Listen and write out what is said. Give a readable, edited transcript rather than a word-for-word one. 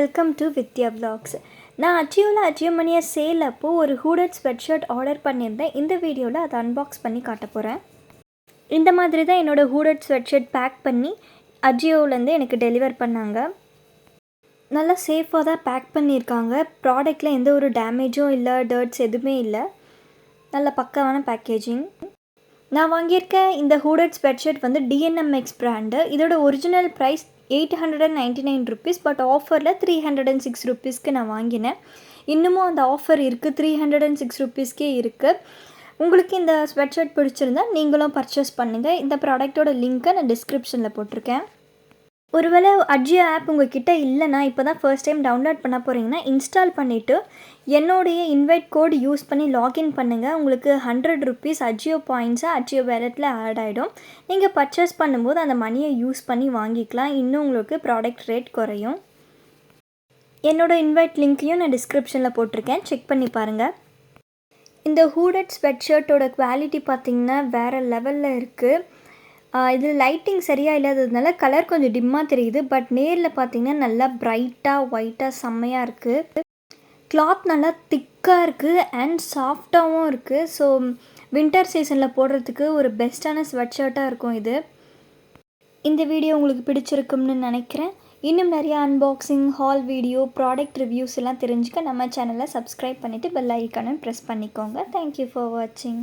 Welcome to Vidya vlogs. நான் AJIO மணியை sale அப்போ ஒரு ஹூடட் ஸ்வெட்ஷர்ட் ஆர்டர் பண்ணியிருந்தேன். இந்த வீடியோவில் அதை அன்பாக்ஸ் பண்ணி காட்ட போகிறேன். இந்த மாதிரி தான் என்னோடய ஹூடட் ஸ்வெட்ஷர்ட் பேக் பண்ணி AJIOலேருந்து எனக்கு டெலிவர் பண்ணாங்க. நல்லா சேஃபாக தான் பேக் பண்ணியிருக்காங்க. ப்ராடக்டில் எந்த ஒரு டேமேஜும் இல்லை, டர்ட்ஸ் எதுவுமே இல்லை. நல்ல பக்காவான பேக்கேஜிங். நான் வாங்கியிருக்க இந்த ஹூடட் ஸ்வெட்ஷர்ட் வந்து DNMX பிராண்டு. இதோட ஒரிஜினல் ப்ரைஸ் 899 rupees, பட் ஆஃபரில் 306 rupeesக்கு நான் வாங்கினேன். இன்னமும் அந்த ஆஃபர் இருக்குது, 306 rupeesக்கே இருக்குது. உங்களுக்கு இந்த ஸ்வெட்ஷர்ட் பிடிச்சிருந்தா நீங்களும் பர்ச்சேஸ் பண்ணுங்கள். இந்த ப்ராடக்டோட லிங்க்கை நான் டிஸ்கிரிப்ஷனில் போட்டிருக்கேன். ஒருவேளை AJIO ஆப் உங்கள் கிட்டே இல்லைனா, இப்போ தான் ஃபர்ஸ்ட் டைம் டவுன்லோட் பண்ண போகிறீங்கன்னா இன்ஸ்டால் பண்ணிவிட்டு என்னுடைய இன்வைட் கோட் யூஸ் பண்ணி லாகின் பண்ணுங்கள். உங்களுக்கு 100 rupees AJIO பாயிண்ட்ஸை AJIO வேலெட்டில் ஆட் ஆகிடும். நீங்கள் பர்ச்சேஸ் பண்ணும்போது அந்த மணியை யூஸ் பண்ணி வாங்கிக்கலாம். இன்னும் உங்களுக்கு ப்ராடக்ட் ரேட் குறையும். என்னோடய இன்வைட் லிங்க்கையும் நான் டிஸ்கிரிப்ஷனில் போட்டிருக்கேன், செக் பண்ணி பாருங்கள். இந்த ஹூடட் ஸ்வெட்ஷர்ட்டோட குவாலிட்டி பார்த்திங்கன்னா வேறு லெவலில் இருக்குது. இதில் லைட்டிங் சரியாக இல்லாததுனால கலர் கொஞ்சம் டிம்மாக தெரியுது. பட் நேரில் பார்த்திங்கன்னா நல்லா ப்ரைட்டாக ஒயிட்டாக செம்மையாக இருக்குது. கிளாத் நல்லா திக்காக இருக்குது அண்ட் சாஃப்டாகவும் இருக்குது. ஸோ வின்டர் சீசனில் போடுறதுக்கு ஒரு பெஸ்ட்டான ஸ்வெட்ஷர்ட்டாக இருக்கும் இது. இந்த வீடியோ உங்களுக்கு பிடிச்சிருக்கும்னு நினைக்கிறேன். இன்னும் நிறையா unboxing, hall video, product reviews எல்லாம் தெரிஞ்சுக்க நம்ம சேனலை சப்ஸ்கிரைப் பண்ணிவிட்டு பெல் ஐக்கானை ப்ரெஸ் பண்ணிக்கோங்க. தேங்க்யூ ஃபார் வாட்சிங்.